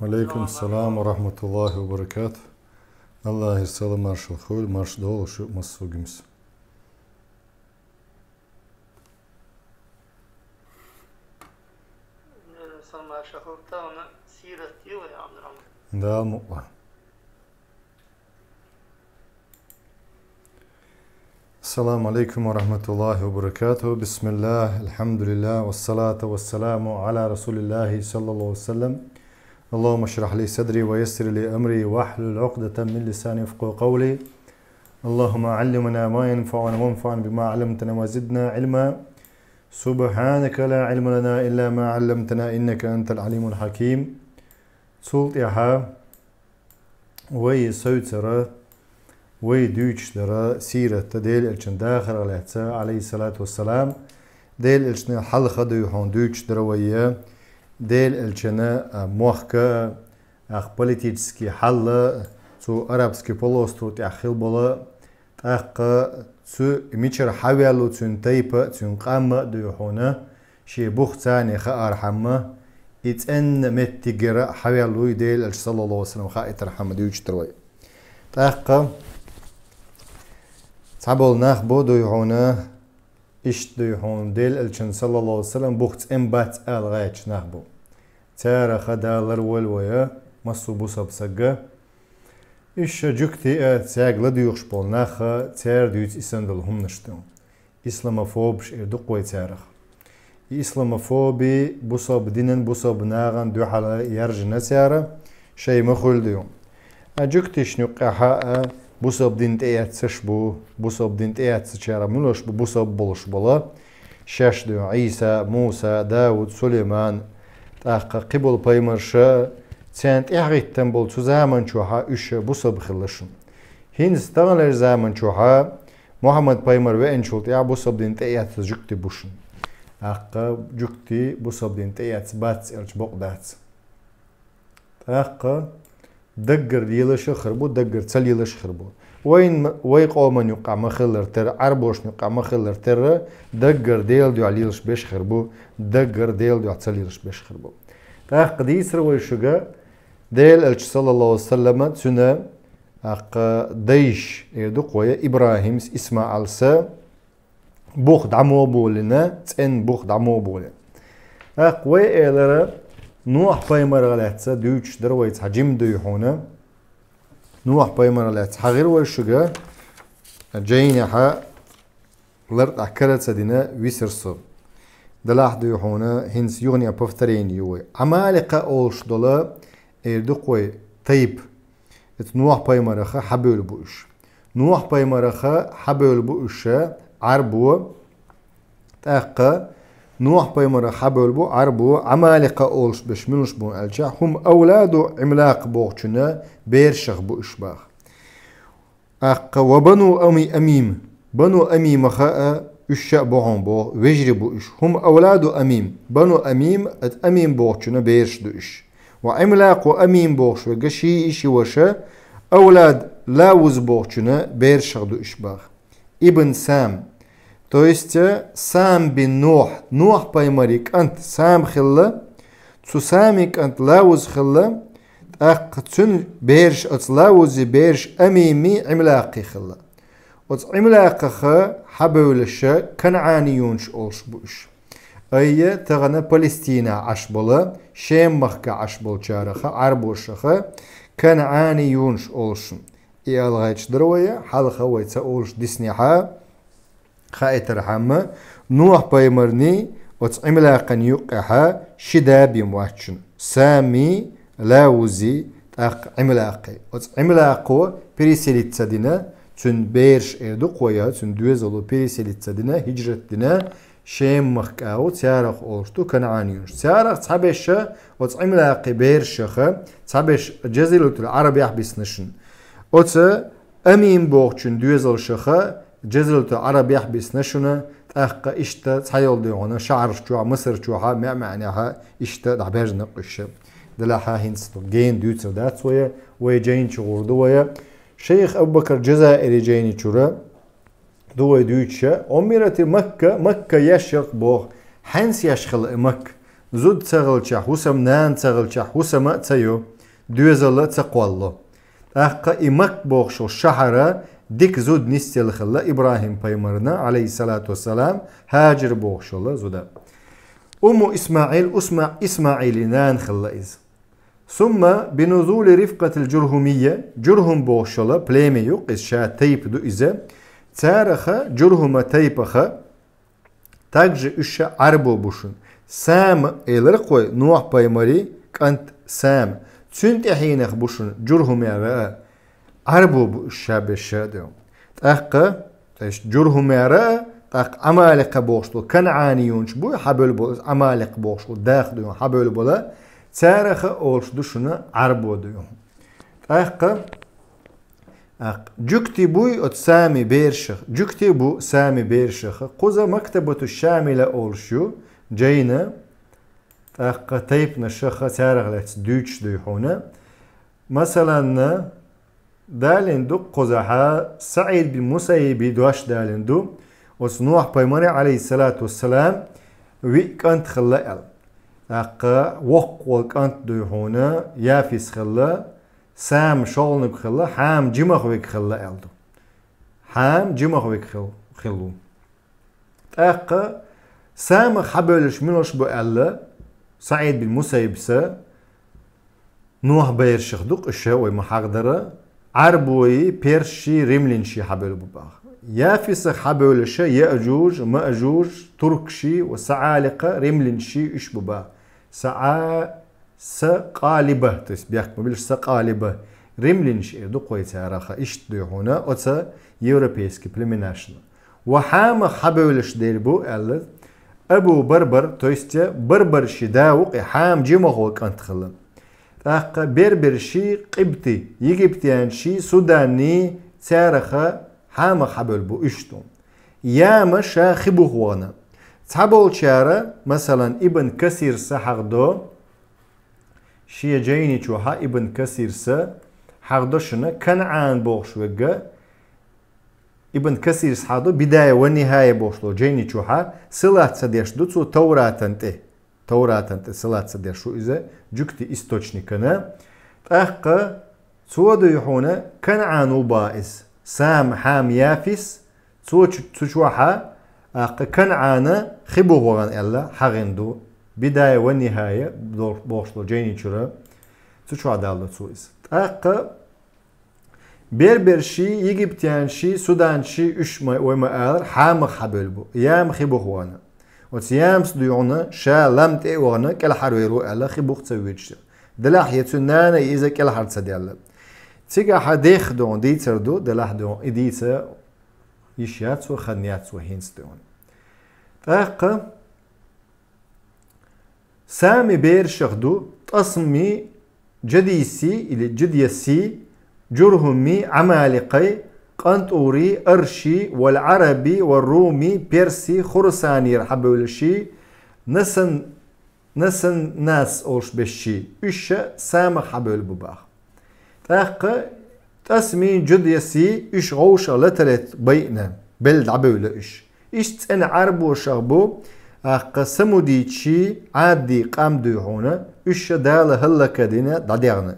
وعليكم السلام ورحمة الله وبركاته. الله يسلم مارش الخول مارش دول شو مصو جمس. دا مقبع. السلام عليكم ورحمة الله وبركاته. بسم الله الحمد لله والصلاة والسلام على رسول الله صلى الله عليه وسلم. اللهم اشرح لي صدري ويسر لي أمري واحلل عقدة من لساني يفقهوا قولي. اللهم علمنا ما ينفعنا وانفعنا بما علمتنا وزدنا علما. سبحانك لا علم لنا إلا ما علمتنا إنك أنت العليم الحكيم. سولت يحا وي سوترة وي دوشترة سيرة ديل الشن داخل عليه الصلاة والسلام. ديل الشن حلقة دوحون دوشترة ويا ديل الشنا موخكا اخ بوليتيسكي حل سو عربسكي بولوستو تاخيل بولا اخ سو ميشر حوالو تون تايبا تون قام دوحونا شي بوختاني خا ارحمه اتن متجرا حوالو ديل صلى الله عليه وسلم خا اترحم دوشتروي اخ تعبول ناخ بو دوحونا إيش دوحون ديل الشن صلى الله عليه وسلم بوخت إمبات الغايش نخبو تارا خدالر والويا مصو بوسا بسقا إيش جوكتي تاق لديوخش بول ناخا تار ديوت إساندل هم نشتون إسلاموفوبش إردقوي تارخ إسلاموفوبي بوسا بدينن بوسا بناغن دو حالا يرجنا تارا شي مخول ديون أجوكتيش نقاحا بوسا بدين تيات سشبو بوسا بدين تيات سشارة ملوش بوسا بولش بولا شاشدو عيسى موسى داود سليمان تاقا قبل بايمرشا تانت اعيد تنبول تو زامن شوحا اش بوسا بخلشن هينز تغلر زامن شوحا محمد بايمر وين شولت يا بوسا بدين تيات جوكتي بوشن اقا جوكتي بوسا بدين تيات باتس الش بوقدات اقا دقر يلش خربو دقر تسل يلش خربو وين قومن يقع مخلر تر عربوش يقع مخلر تر دقر ديل دو عليلش بيش خربو دقر ديل دو تسل يلش بيش خربو تاخ قديس روي شقا ديل الش صلى الله عليه وسلم تسنى اق ديش يدقويا ابراهيم اسماعيل سا بوخ دعمو بولنا تن بوخ دعمو بولنا اق وي الر نوح بايمر غلاتسا دوش درويت حجم دوحونا نوح بايمر غلاتسا غير والشجا جاينا حا لرد احكرت سدينا ويسرصو دلاح دوحونا هنس يغني بفترين يوي عمالقة اولش دولا اردقوي طيب نوح بايمر خا حبيل بوش نوح بايمر خا حبيل بوش عربو تاقا نوح بايمر حبل بو عربو عمالقة أولش بش منوش بو ألجا هم أولادو عملاق بوغشنا بيرشغ بو إشباغ أق وبنو أمي أميم بنو أميم خاء إشاء بوغن بو وجري بو إش هم أولادو أميم بنو أميم أت أميم بوغشنا بيرش دو إش وعملاق أميم بوغش وقشي إشي وشا أولاد لاوز بوغشنا بيرشغ دو إشباغ ابن سام То есть сам бин Нух паймарик ант сам хилла, цу самик ант лауз хилла, ак цун берш от лаузи берш амими عملاقي хилла. От عملاقة حبولش كنعانيونش أولش بوش. أي تغنى فلسطين عشبلا شام مخك عشبل شارخة عربوشخة كنعانيونش أولش. إيالغايش دروية حلقة ويتسا أولش ديسنيحا خائت رحمة نوح بايمرني وتعملاقا يقعها شداب يمواتشن سامي لاوزي تاق عملاقي وتعملاقو بريسيليت سدنا تن بيرش ايدو قويا تن دوزلو بريسيليت سدنا هجرت دنا شيم مخكاو تارخ اورشتو كنعانيونش تارخ تحبش وتعملاقي بيرشخه تحبش جزيرة العرب يحبس نشن وت امين بوغشن دوزل شخه جزيرة العرب يحبس نشنا تأخ إشتا تحيل ديونا شعر شوها مصر شوها معناها إشتا دعباج نقش دلاحا هنس جين دوتر دات ويا جين شغور دويا شيخ أبو بكر جزائري جيني شورا دوي دوتشا أميرة مكة يشرق بوغ حنس يشخل مكة زود تغلشة حسم نان تغلشة حسم تيو دوزل تقوالله أحق إمك بوخشو شحرة ديك زود نستيل خلا إبراهيم بيمرنا عليه الصلاة والسلام هاجر بوخشو الله زودا إسماعيل إسماعيل نان خلا إز ثم بنزول رفقة الجرهمية جرهم بوخشو الله بليمي يوق إز شا تيب دو إزا تارخ جرهم تيبخ تاج إشا عربو بوشن سام إلرقوي نوح بيمري كانت سام تسنت حينخ بوشن جرهم يرى عربو بوشا بشادو تاق جرهم يرى تاق عمالق بوشتو كنعانيونش بو حبل بو عمالق بوشتو داخدو حبل بولا تارخ اولش دوشنا عربو دو تاق جكتي بوي ات سامي بيرشخ جكتي بو سامي بيرشخ قوزا مكتبة الشاملة اولشو جينا تاق تيبنا الشخة تارغ لات دوتش دوحونا مثلا دالندو قزحا سعيد بن مسيب دوش دالندو وصنوح بيماني عليه الصلاة والسلام ويكانت خلال تاق وق كانت دوحونا يافيس خلا سام شولنك خلا حام جمخويك خلا الدو حام جمخويك خلو تاق سام خبلش منوش بو ألا سعيد بن مسيب سا نوح بير شخدوق الشاوي محاقدرة عربوي بيرشي رملينشي حبل بباخ يافيس حبلش يأجوج مأجوج تركشي وسعالقة رملينشي إش بباخ سقالبة تسبيح مبلش سقالبة رملينشي دوقوي تارخة إش دوحونا أتا يوروبيسكي بلمناشنا وحام حبلش ديربو ألا أبو بربر تويستيا بربر شداوق حام جمغو كانت خلا تاق بربر شي قبتي يجبتيان شي سوداني تارخة حام حبل بو اشتون ياما شا خبوخوانا تحبول شارة مثلا ابن كثير سحقدو شي جيني چوها ابن كثير سا حقدو شنا كنعان بوخشوغا ابن كثير صحادو بداية والنهاية بوشلو جيني چوها صلاة سديشدو تو توراتنتي صلاة سديشو إذا جكتي استوچنكنا تأخق سودو يحونا كنعانو بائس سام حام يافيس تشوحا كنعانا خبو وغان إلا حغندو بداية والنهاية بوشلو جيني چورا تشوها دالو تسويس تأخق بربر شي يجبتيان شي سودان شي اش وما قال حامخ حبل بو يام خبو خوانا وتيام سديونا شا لم تيوانا كل حرويرو الا خبو تسويتش دلاح يتنانا اذا كل حرت سديال تيجا حديخ دون ديتر دو دلاح دون اديتا يشيات وخنيات وهينس دون تاق سامي بير شخدو تصمي جديسي الى جديسي جرهمي عمالقي قنطوري أرشي والعربي والرومي بيرسي خرساني رحبوا الشي نسن ناس أوش بشي إيش سامح حبوا البباخ تاق تسمي جديسي إيش غوشة لتلت بينا بلد عبوا إيش تن عرب وشغبو قسمو ديتشي عادي قام دوحونا إيش دال هلا كدينا داديغنا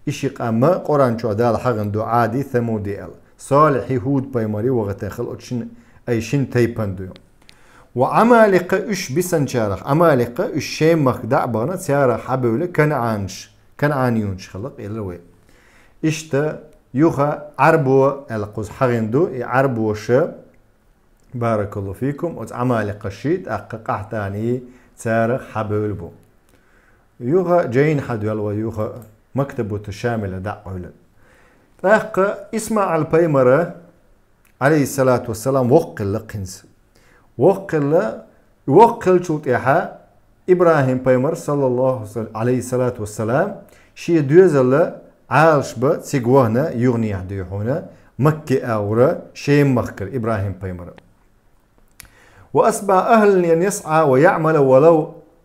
إشي قام قرآن شو دال حقن دو عادي ثمودي ال صالح يهود بايماري وغتاخل أتشن أي شن تيبان دو وعمالق إش بسنشارخ عمالق إش شيمخ دعبانا تيارا حبولة كنعانيونش خلق إلوي إشتا يوخا عربو القوز حقن دو عربو شا بارك الله فيكم عمالق الشيت قحتاني تيارا حبول بو يوخا جين حدو يلوى يوخا مكتبة الشاملة دعوة تاق اسمع البيمرة عليه الصلاة والسلام وقل لقنز وقل شوط إيحا إبراهيم بيمر صلى الله عليه الصلاة والسلام شي دوزل عالش با سيقوهنا يغني يحديحونا مكي أورا شي مخكر إبراهيم بيمر وأصبح أهل أن يسعى ويعمل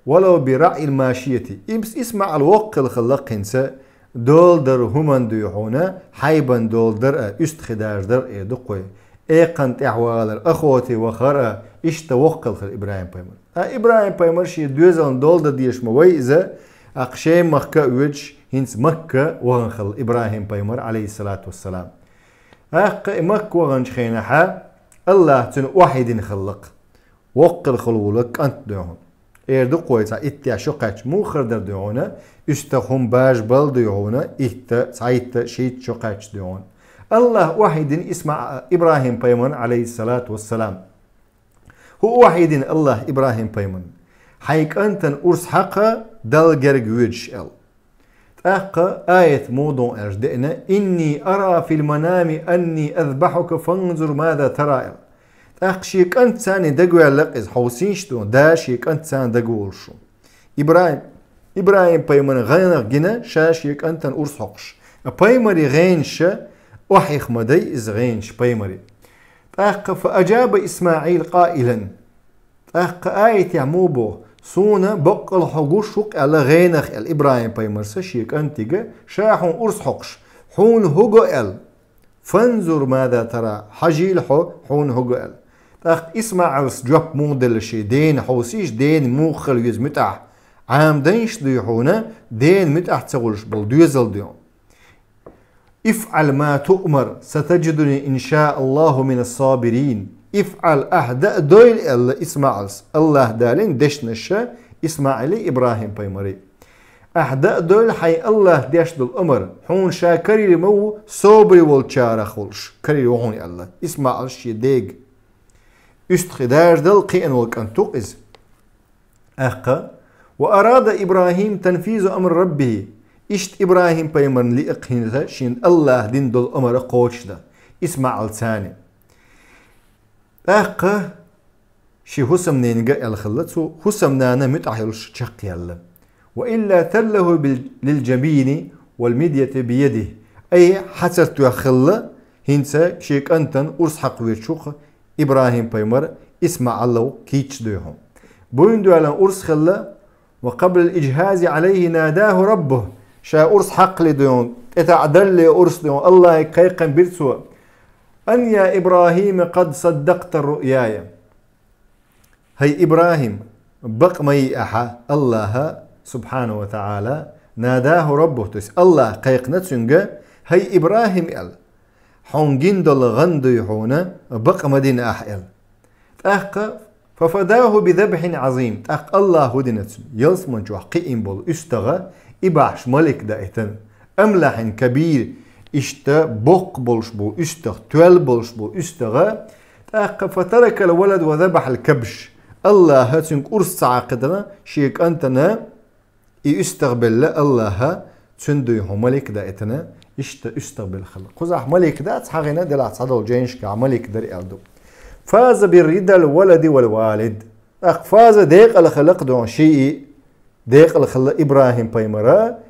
ولو برعي الماشية اسمع الوقل خلقنسا دول در همان دوحونا حيبان دول در است خداش در دقوي ايقنت احوال اخوتي وخرا اشتا وقل خل ابراهيم بيمر ابراهيم بيمر شي دوزن دول ديش موي اذا اقشي مكة وجه هنس مكة وغنخل ابراهيم بيمر عليه الصلاة والسلام مكة وغنشخينها الله تن واحد خلق وقل خلولك انت دهون اردو قويتا اتيا شقاش مو خردر دهونه استخم باش بل دهونه اتا سايت شيت شقاش دهون الله واحد اسمع ابراهيم بيمن عليه الصلاة والسلام هو واحد الله ابراهيم بيمن حيك انت ارس حقا دل جرجوج ال آية موضوع أجدئنا إني أرى في المنام أني أذبحك فانظر ماذا ترى شيك أنت ساني دقوي لقز حوسينشتو دا شيك أنت سان دقول شو إبراهيم بيمن غينغ جنا شيك أنت أرس حقش بيمري غينش وحيخ مدي إز غينش بيمري فأجاب إسماعيل قائلا آية يعموبو سونا بقى الحقوش شوق على غينخ الإبراهيم بيمرسا شيك أنتيجا شاحون أرس حقش حون هجو ال فانظر ماذا ترى حجيل حون هجو ال اسمع جوب موديل شي دين حوسيش دين موخل يز متاح عام دينش ديحونا دين متاح تقولش بل ديزل ديون افعل ما تؤمر ستجدني إن شاء الله من الصابرين افعل أهدأ دويل إسماعيل الله دالين دشنشة إسماعيل إبراهيم بيمري أهدأ دويل حي الله دشد الأمر حون شاكري مو صبري والشارة خلش كري وحون الله إسماعيل شي ديق استخداج دل قيان والكنتوق إز وأراد إبراهيم تنفيذ أمر ربه إشت إبراهيم بيمن لإقهنة شين الله دين دل أمر قوش ده إسماعيل ثاني شي هسم نينجا الخلت هسم نانا متعهلش شق يلا وإلا تله للجبين والمدية بيده أي حسرت يخلى هنسا شيك أنتن أرس حق ويرشوخ إبراهيم بيمر اسمع الله كيتش ديهم بويندو على أرس خلى وقبل الإجهاز عليه ناداه ربه شا أرس حق لديون اتعدل لي أرس ديون الله كيقن بيرسوا أن يا إبراهيم قد صدقت الرؤياي هي إبراهيم بق مي أحا الله سبحانه وتعالى ناداه ربه تس الله قيقنت سنجا هي إبراهيم ال حونجين دل غندي حونا بق مدين أحل ففداه بذبح عظيم الله هدنت يلس من جوح قيم بول استغى إباش ملك دائتن أملح كبير اشتا بوق بولش بو استغ توال بولش بو استغى فترك الولد وذبح الكبش الله هاتنك أرس عقدنا شيك أنتنا استقبل الله تندوه ملك دائتنا استقبل خلق قزح ملك دات حقنا دلع صدو جينش كعملك در ألدو فاز بالرضا الولد والوالد فاز ديق الخلق دون شيء ديق الخلق إبراهيم بيمرا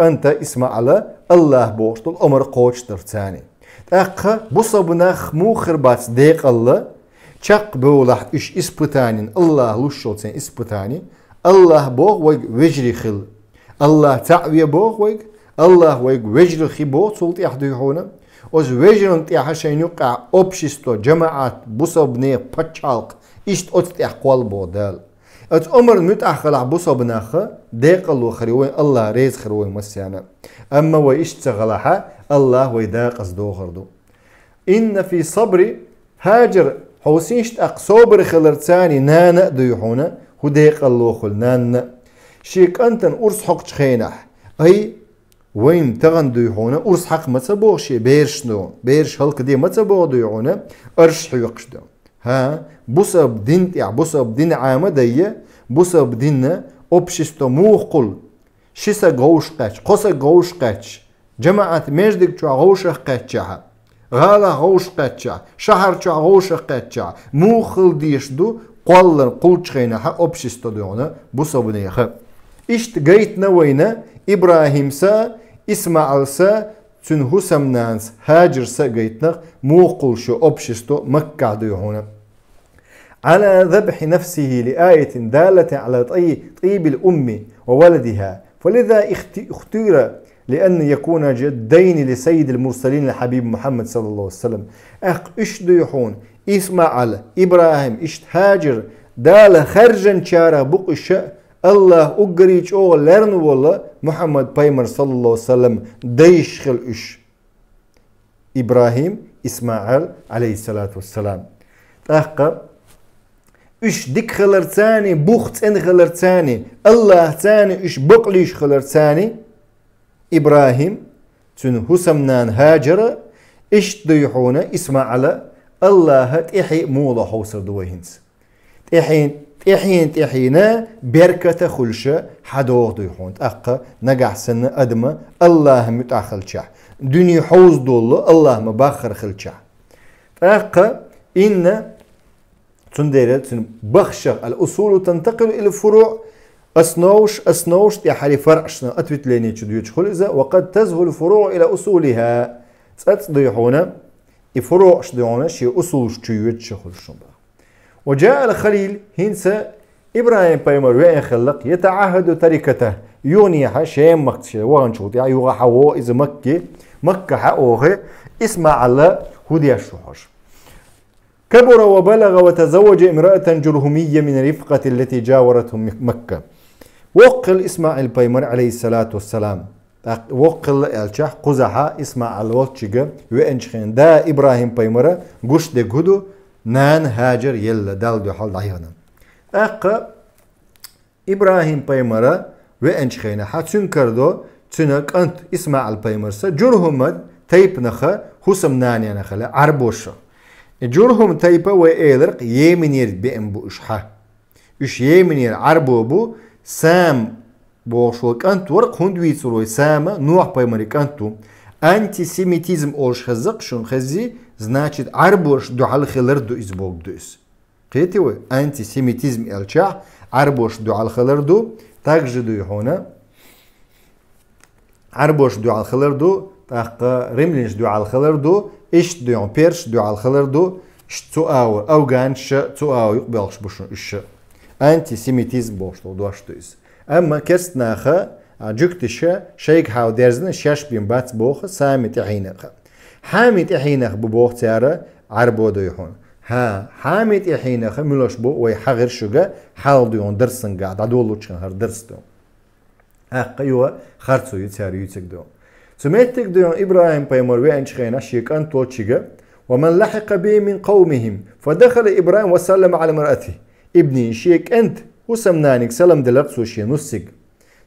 أنت اسمع على الله بوشت الأمر قوش ترتاني بصبناخ مو خربات ديق الله شق بولح إش إسبتانين الله لشوتين إسبتاني الله بوغ ويج وجري خل الله تعوي بوغ ويج الله ويج وجري خي بوغ سلطي أحدو هونا وز وجرن تيحا شين يقع أبشستو جماعات بصبني بچالق إشت أتت أحقوال بودال ات عمر متأخر بصبناخ ديق الله خروين الله ريز خروين مسيانا أما وإشتغلها الله ويداق أصدو خردو إن في صبر هاجر حوسينشت أق صبر خلرتاني نانا ديحونا هديق الله خل نانا شيك أنتن أرس حق تخينح أي وين تغن ديحونا أرس حق متسبوغ شي بيرش دون بيرش هلك دي متسبوغ ديحونا أرش حيوقش دون ها بصب دين يعني بصب دين عامة دي بصب دين أبشستو موقل شيسا غوش قاتش قصا غوش قاتش جماعة مجدك شو غوش قاتشها غالا غوش قاتشها شهر شو غوش قاتشها موخل ديشدو قلن قلتش خينها أبشستو ديونا بصب نيخا إشت جيتنا وينا إبراهيم سا إسماعيل سا تن هسم نانس هاجر سا جيتنا موقل شو أبشستو مكة ديونا على ذبح نفسه لآية دالة على طيب الأم وولدها فلذا اختير لأن يكون جدين لسيد المرسلين الحبيب محمد صلى الله عليه وسلم إش ديحون إسماعيل إبراهيم إشت هاجر دال خرجن شارع بقش الله أقريج أو لرن والله محمد بايمر صلى الله عليه وسلم ديش خل إش إبراهيم إسماعيل عليه الصلاة والسلام إش ديك خلر ثاني بوخت إن خلر ثاني الله ثاني إش بقليش خلر ثاني إبراهيم تن حسمنان هاجر إش ديحونا إسماعيل الله تحي موضة حوصر دوهنس تحينا بركة خلشة حدوغ ديحون نقع سنة أدمى الله متأخل شح دنيا حوز دولة الله مباخر خلشة إن تندير بخشة الأصول تنتقل إلى الفروع أسنوش تحالي فرعشنا أتوت ليني تشديوش خلزة وقد تزهل الفروع إلى أصولها تصديحونا الفروع شديونا شي أصول تشيوش خلشنا وجاء الخليل هنسا إبراهيم بايمر وين خلق يتعهد تركته يونيها شيم مكتشي وغنشوط يعني يوغا حوو إذا مكة حقوه اسمع الله هدي الشحش كبر وبلغ وتزوج امرأة جرهمية من رفقة التي جاورته مكة وقل إسماعيل بايمر عليه الصلاة والسلام وقل الشح قزحة إسماعيل وقتشيغ وإنشخين دا إبراهيم بايمر قش دي قدو نان هاجر يلا دال دو حال دعيانا إبراهيم بايمر وإنشخين حتسون كردو تنك أنت إسماعيل بايمر جرهمت تيب نخا حسم نانيا نخلا عربوشا جرهم تيبا وإيلرق يمنير بأنبو إشحا إش يمنير عربو بو سام بوشو كانت ورق هندوي سروي ساما نوح بايمري كانتو антисемитизм олш хазак шун хази значит арбош дуал хилерду избог дуис. Қетевы антисемитизм элча арбош дуал хилерду также дуихона арбош дуал хилерду так римлинш дуал хилерду إيش ديون بيرش دو على الخلر دو شتوآو أو جان شتوآو يقبلش بشون إيش أنتي سيميتيزم بوشتو دواشتويز أما كرست ناخا جوكتشا شيك هاو ديرزن شاش بين بات بوخ سامي تحينخ حامي تحينخ ببوخ تيارا عربو دويحون ها حامي تحينخ ملوش بو ويحغر شوغا حال ديون درسن قاعد عدولو تشن هر درس دو أقيوه خرطو يتساري يتسك دو سمعتك دون إبراهيم بايمر وينشخينا شيكان توتشيغا ومن لحق به من قومهم فدخل إبراهيم وسلم على مرأته ابني شيك أنت وسمنانك سلم دلق سوشي نسك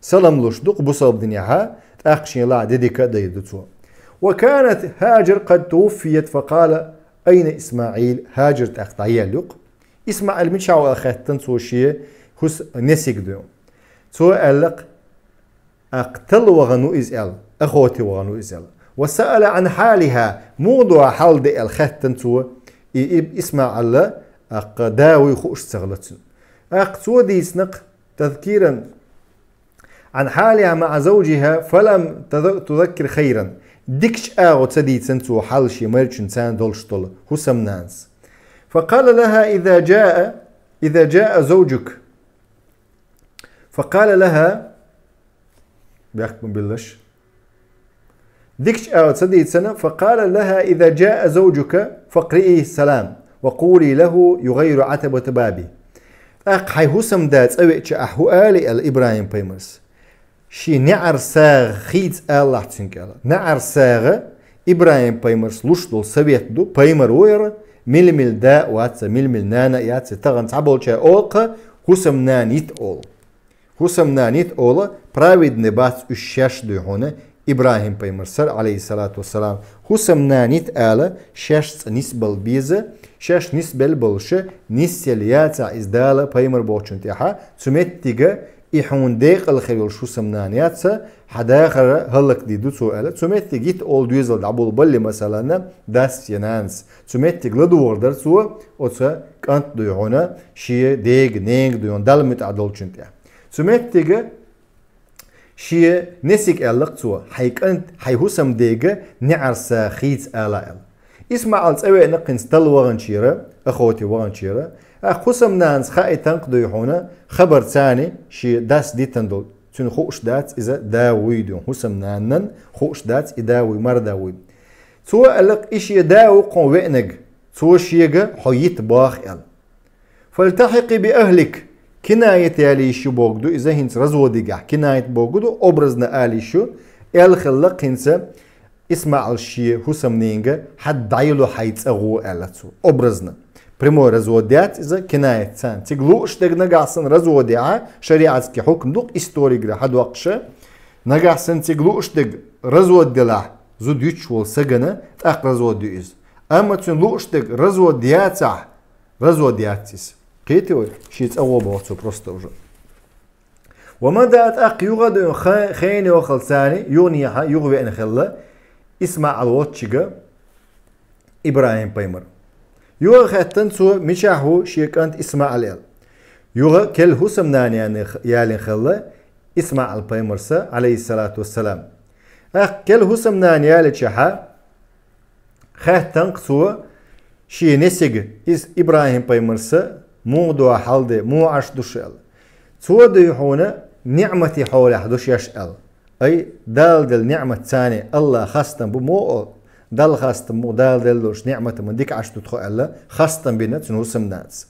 سلم لشدق بصاب دنياها تأخشي الله ديدك ديدتو وكانت هاجر قد توفيت فقال أين إسماعيل هاجر تأخطعي لق إسماعيل مشاو أخيتن سوشي هس نسك دون سو ألق أقتل وغنو إزال أخوتي وغنو إزال وسأل عن حالها موضوع حال دي الختن تو اسمع الله أقداوي خوش سغلتن أقتو دي سنق تذكيرا عن حالها مع زوجها فلم تذكر خيرا ديكش آغو تدي تنتو حال شي ميرشن سان دولشتول هسم نانس فقال لها إذا جاء زوجك فقال لها بيحكم باللش ديكش آغو تدي سنة فقال لها إذا جاء زوجك فاقرئيه السلام وقولي له يغير عتبة بابي حي هسم دات أوئتش أحو آلي الإبراهيم بيمرس شي نعر ساغ خيت الله تنكال نعر ساغ إبراهيم بيمرس لشدول سبيت دو بيمر وير ململ دا واتس ململ نانا ياتس تغن تعبول شا أولق هسم نانيت أول هسم نانيت أول براويد نبات الشاش دو هنا إبراهيم بيمرسر عليه الصلاة والسلام هسم نانيت آلا شاش نسبل بيزة شاش نسبل بلشة نسيلياتا إزدالة بيمر بوچن تيحا سمت تيجا إحون ديق الخيول شو سمنانياتسا حداخر هلك دي دو سؤالة سمت تيجيت أول دويزل دعبول بلي مثلا داس ينانس سمت تيجل دوردر سوا وتسا كانت دويهونا شي ديق نيق دويون دالمت عدول چنتيا سمت تيجا شي نسيك ألق سوا حي هسم ديقا نعرسا خيت آلا اسمع السوي نقن ستل وغنشيرة أخوتي وغنشيرة خسم نانس خائتن قدو يحونا خبر ثاني شي داس ديتن دول تون خوش دات إذا داوي دون حسم نانن خوش دات إداوي مر داوي تو ألق إيش يداو قو وينج تو شيجا حيت باخ ال فالتحق بأهلك كناية يالي شو بوجدو إذا هنس رزو ديجا كناية بوجدو أبرزنا آلي شو ال خلق هنسا اسمع الشيء حسم نينجا حد دايلو حيت أغو ألتو أبرزنا بريمو رزوديات إذا كناية تان تقلو اشتاق نقعسن رزوديعة شريعة كي حكم دوق استوريق حد وقشة نقعسن تقلو اشتاق رزوديلا زود يتشول سجنة تأق رزوديز أما تون لو اشتاق رزودياتع رزودياتيس قيتي شيت أول بواتو بروستوجو ومدى أتأق يغد خيني وخلصاني يغنيها يغوي أن خلا اسمع الواتشيغا إبراهيم بايمر يوغا خاتن سو مشاهو شيكانت اسمع اليل يوغا كل حسم ناني يالين خلا اسمع البايمرسا عليه الصلاة والسلام كل حسم ناني يالي شحا خاتن قصو شي نسيج إبراهيم بايمرسا مو دوا حالدي مو عش دوشال سو ديحونا نعمتي حول حدوش يشال أي دال نعمة ثانية الله خاصة بمو دال خاصة مو دال دوش نعمة من ديك عش تدخل الله خاصة بينا تنوسم ناس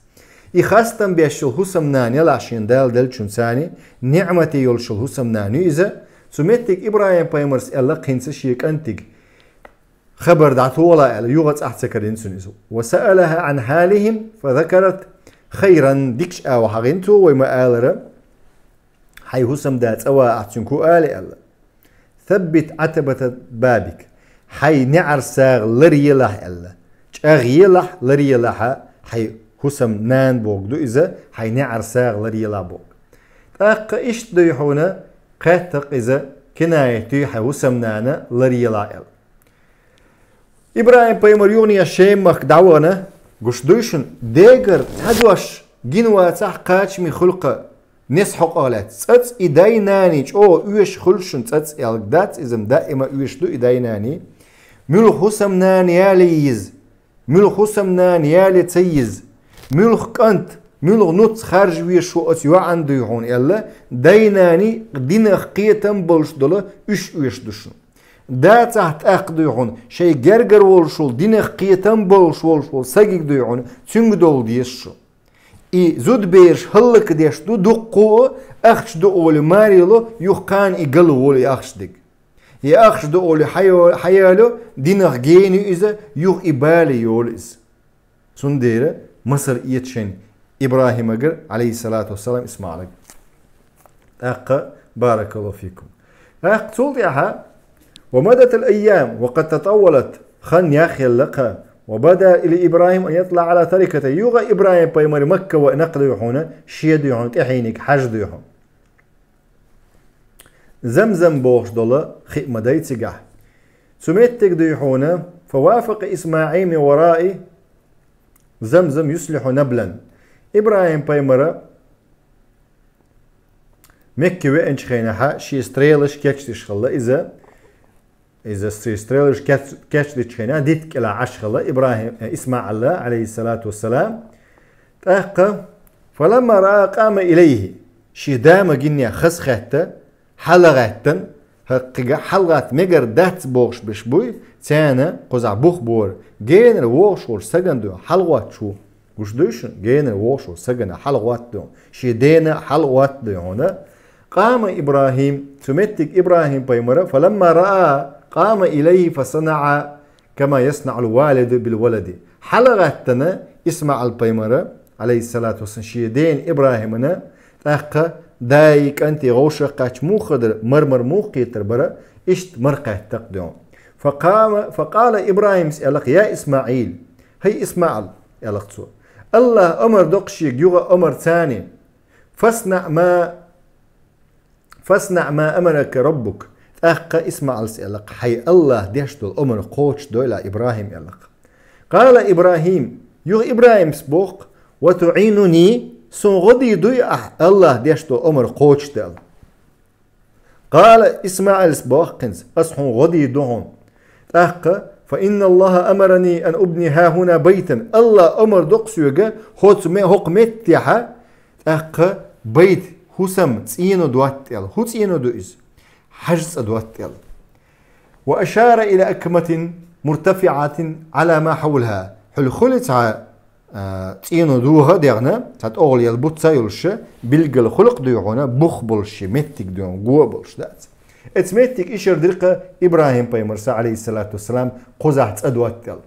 خاصة بيشل حسم ناني لعشان دال شون ثاني نعمتي يلشل حسم ناني إذا سميتك إبراهيم بايمرس الله قنص شيك أنتك خبر دعته ولا الله يغت أحتكرين سنيزو وسألها عن حالهم فذكرت خيرا ديكش أو حغنتو وما آلرا حي حسم دات أو أحتنكو آلي الله ثبت عتبة بابك حي نعر ساغ لريلح الله أغيلح لريلح حي حسم نان بوغدو إذا حي نعر ساغ لريلح بوغ أق إشت ديحونا قاتق إذا كنايتي حي حسم نانا لريلح الله إبراهيم بايمر يوني الشيم مخ دعوانا قش دوشن ديگر تدوش جنوا تح قاتش مي خلقه نسحق آلات تأتس إداي ناني أو أوش خلشن تأتس إلقدات إذا دائما أوش دو إداي ناني ملو خسم نان ياليز ملو خسم نان يالي تيز ملو كنت ملو نوت خارج ويشو أتيوا عنده يهون إلا دايناني دين خقيتم بولش دولا أوش دوشن دا تحت أقد يهون شيء جرجر والشول دين خقيتم بولش والشول ساقيق دو يهون تنگ دول ديشو زود بيرش هلك ديش دو دقو أخش دو أولي ماريلو يخان إقلو ولي أخش ديك أخش دو أولي حيالو دينخ جيني إذا يخ إبالي يوليز سنديرة مصر إيتشين إبراهيم أقر عليه الصلاة والسلام اسمع لك أقا بارك الله فيكم أق تولدها ومدت الأيام وقد تطولت خن ياخي اللقاء وبدا إلى إبراهيم أن يطلع على تركته يوغا إبراهيم بايمر مكة ونقل يحونا شيد يحون تحينك حجد يحون زمزم بوش دولا خيمة دايت سقح سميتك ديحونا فوافق إسماعيل من ورائي زمزم يصلح نبلا إبراهيم بايمر مكة وإنش خينها شي استريلش كيكشتش خلا إذا استريلش كشتش خينا ديتك إلى عشخلا إبراهيم إسماعيل عليه الصلاة والسلام تأقى فلما رأى قام إليه شدام جنيا خسخته حلغتن حلغت مجر دات بوش بشبوي تانا قزع بوخ بور جين الوش ور سجندو حلغات شو وش دوشن جين الوش ور سجن حلغات دو شدينا حلغات دو هنا قام إبراهيم تمتك إبراهيم بيمرة فلما رأى قام إليه فصنع كما يصنع الوالد بالولد حلغتنا اسمع البيمرة عليه الصلاة والسلام شيدين إبراهيمنا تاقى دايك أنت غوشة قاش مو خدر مرمر مو قيتر برا اشت مرقه تقدم فقال إبراهيم سألك يا إسماعيل هي إسماعيل يلق سو الله أمر دقشيك يوغا أمر ثاني فاصنع ما أمرك ربك أخا إسماعيل سألك حي الله ديشتو الأمر قوش دولا إبراهيم يلق قال إبراهيم يوغ إبراهيم سبوق وتعينني سون غدي دوي الله ديشتو أمر قوش دل قال إسماعيل سبوق قنز أصحون غدي دوهم أخا فإن الله أمرني أن أبني ها هنا بيتا الله أمر دقسيوغا هوت مي هوق متيحا أخا بيت هسم تسينو دواتيل هو تسينو دوئز حجز دواتيل. وأشار إلى أكمة مرتفعة على ما حولها حل خلت تسينو دوها ديغنا تات أغلي البوتسا يلش بلغل خلق ديوغونا بخبلش متك ديون قوبلش دات اتمتك إشر درقة إبراهيم بيمرسا عليه الصلاة والسلام قزعت أدواتيل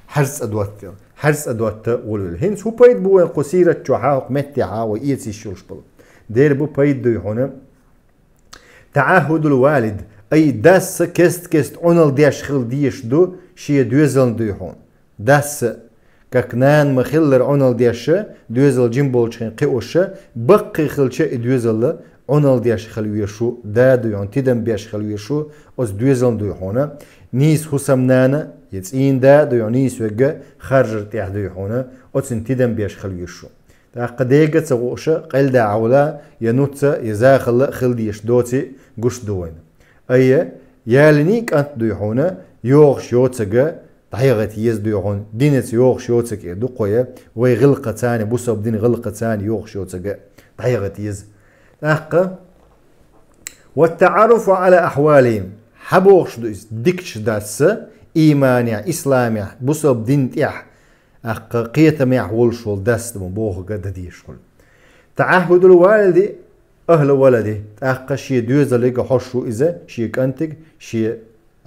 حرس أدواتيل حرس أدوات ولول هنس هو بايد بوين قصيرة جوحاق متعا وإيتي شلشبل دير بو بايد ديوغونا تعهد الوالد أي داس كست عنل ديش خل ديش دو شي دوزل ديوغون داس كاكنان مخلر عنل ديش دوزل جنبول شين قيوشة بقي خلشة دوزل عنل ديش خلويشو دا ديون تدم بيش خلويشو أز دوزل ديوغونا نيس حسمنانا يتسين دا ديون نيس وجه خرج تيح ديوغونا أتسن تدم بيش خلويشو قديقة تغوشة قل دا عولا ينوتسا يزاخل خل ديش دوتي قش دوين أي يالنيك أنت ديوغونا يوغش يوتسا طحيغة يز ديوغون دينت يوغش يوتسا دوقويا وي غلقة تاني بوصب دين غلقة تاني يوغش يوتسا طحيغة يز والتعرف على أحوالهم حبوغش دويس ديكش داس إيمانيا إسلاميا بوصب دين تيح قيتا ميح ولشول داس دمو بوغ قد ديشول تعهد الوالد أهل ولدي شي دوزا ليك حشو إذا شي كانتك شي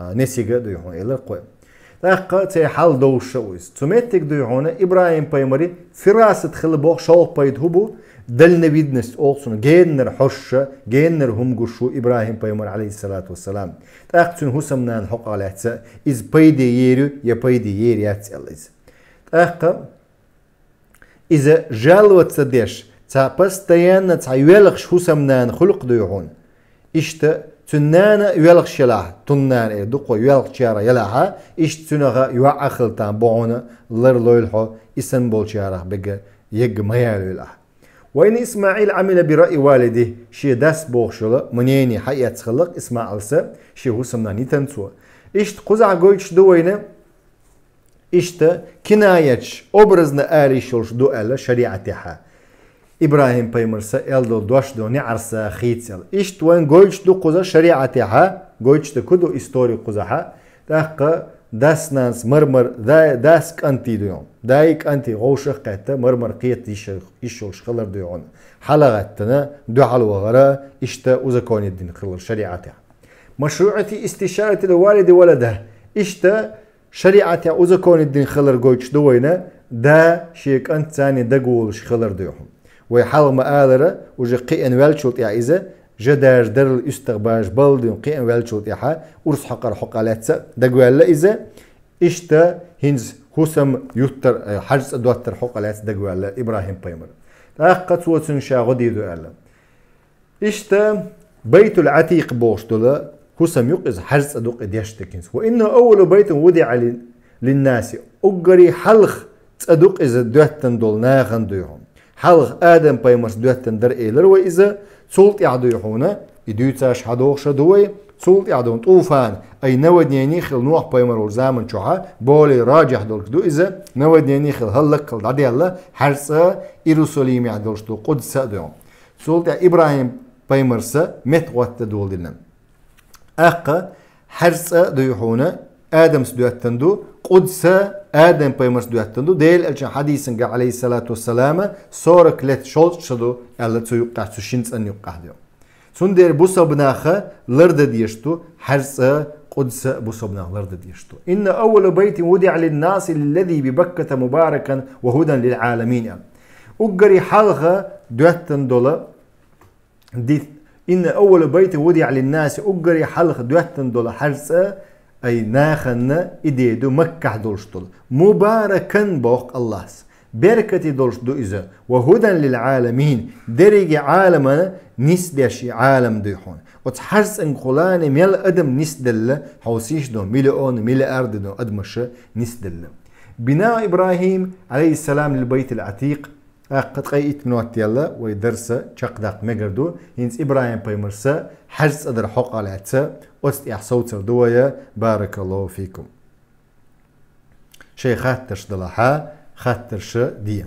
نسيقا دويحون إلا القوي تي حال دوشة ويس تمتك دويحون إبراهيم بايمري فراسة خل بوغ شول بايد هبو دل نبيد نست أولسون جينر حشة جينر هم قشو إبراهيم بايمر عليه الصلاة والسلام تون هسمنان حق على هتسا إز بايدي ييرو يا بايدي ييري هتسأل إذا جالوة تديش تا بستيانا تا يوالغش هسمنان خلق دويحون إشتا تنانا يوالغش يلاها تنان دوقو يوالغ شارا يلاها إشت تنغا يوع أخلتان بوعونا لر لويلحو إسان بول شارا بقى يق ميالو يلاها وإن إسماعيل عمل برأي والده شي داس بوغشولا منيني حقيقة خلق إسماعيل سا شي هسمنان يتنسوا إشت قزع قويتش دوينا إشتا كنايتش أبرزنا آلي شولش دو ألا شريعتها إبراهيم بايمرسا إلدو دوش دو نعرسا خيتسل إشت وين قويتش دو قزا شريعتها قويتش دو كدو إستوري قزاها تاقا داس ناس مرمر داس كانتي ديون دايك أنتي غوشخ قاتا مرمر قيت إشولش خلر ديون حلقتنا دو حلوة غرا إشتا وزكوني الدين خلر شريعتها مشروعتي استشارة الوالد ولده إشتا شريعتي أوزا كون الدين خلر قويتش دوينا دا شيك أنت ثاني دا قولش خلر دويهم ويحال مآلرة وجا قيئن والشوط إذا جداج در الاستغباج بلدين قيئن والشوط إحا ورس حقر حقالاتسا دا قوال إذا إشتا هنز هسم يتر حجز أدواتر حقالاتس دا قوال إبراهيم بايمر أقات واتسن شاغدي دو ألا إشتا بيت العتيق بوش دولا هسم يقز حجز أدوق إدياشتكنس وإنه أول بيت وضع للناس أقري حلخ أدوق إذا دوهتن دول ناغن دويهم حلخ آدم بايمرس دوهتن در إيلر وإذا سلط يعدويحونا إدوتاش حدوغش دوي سلط يعدون طوفان أي نود ينيخل نوح بايمر والزامن شوحا بولي راجح دولك دو إذا نود ينيخل هلك العدي الله حرصة إيروسوليم يعدولش دو قدس دويهم سلط إبراهيم بايمرس متغوت دول دلنا أقا حرصة دويحونا آدم سدوهتن دو قدس آدم بايمرس دوهتن ديل الجن حديثن عليه الصلاة والسلام صورك لت شولت شدو ألا تيوقع تشينس أن يوقع ديو سندير بوصبناخ لرد ديشتو حرصة قدس بوصبناخ لرد ديشتو إن أول بيت وضع للناس الذي ببكة مباركا وهدى للعالمين أقري حلغة دوهتن دولا دي إن أول بيت وضع للناس أقري حلغة دوهتن دولا حرصة أي ناخن إديدو مكة دولشتول مباركا بوق الله بركة دولشتو إذا وهدى للعالمين درج عالمنا نسدش عالم ديحون وتحرس انقلان ميل أدم نسدل حوسيش دو مليون ملي أرض دو أدمش نسدل بناء إبراهيم عليه السلام للبيت العتيق قد قيت من وقت يلا ويدرس شقدق مجردو ينس إبراهيم بايمرسا حرس أدر حق على عتسا وست إحصوت دوية بارك الله فيكم شيء خاترش دلحا خاترش ديا